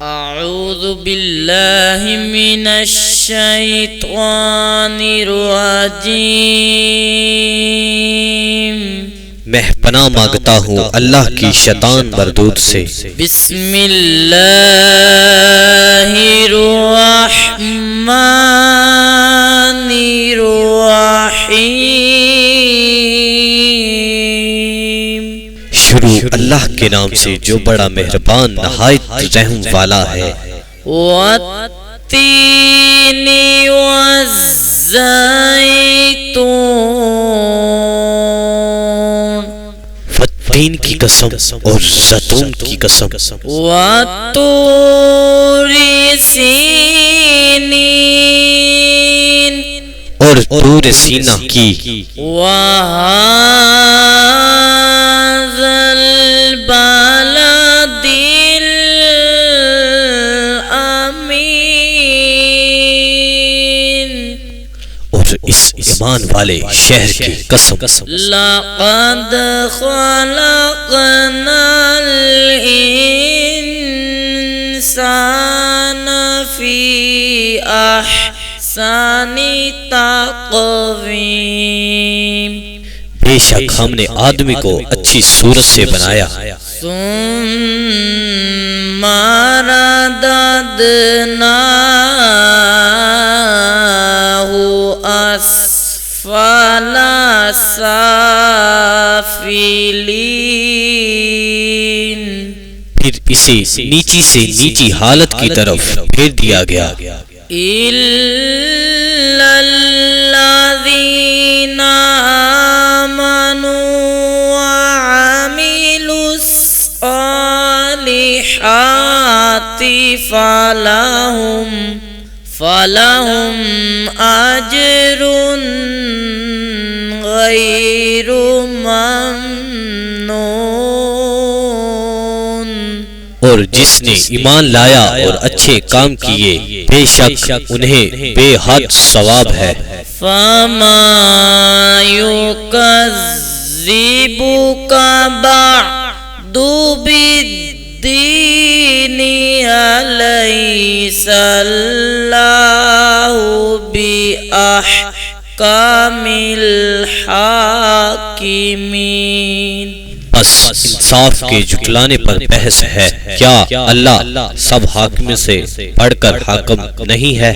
اعوذ باللہ من الشیطان الرجیم، میں پناہ مانگتا ہوں اللہ کی شیطان مردود سے۔ بسم اللہ الرحمن الرحیم، شروع اللہ کے نام سے جو بڑا مہربان نہایت رحم والا ہے۔ والتین والزیتون، تین کی قسم اور زیتون کی قسم، وطور سینین، اور طور سینہ کی، وہذا البلد الامین، اور اس ایمان والے شہر کی قسم۔ لقد خلقنا الانسان فی احسن تقویم، بے شک ہم نے آدمی کو اچھی صورت سے بنایا، ثم رددناہ اسفل سافلین، پھر اسے نیچی سے نیچی حالت کی طرف پھیر دیا گیا، إِلَّا الَّذِينَ آمَنُوا وَعَمِلُوا الصَّالِحَاتِ فَلَهُمْ أَجْرٌ غَيْرُ مَمْنُونٍ، اور جس نے ایمان لایا اور اچھے کام کیے بے شک انہیں بے حد ثواب ہے۔ فَمَا يُكَذِّبُكَ بَعْدُ بِالدِّينِ، أَلَيْسَ اللَّهُ بِأَحْكَمِ الْحَاكِمِينَ، بس انصاف کے جھٹلانے پر بحث ہے، کیا اللہ سب حاکم سے بڑھ کر حاکم نہیں ہے؟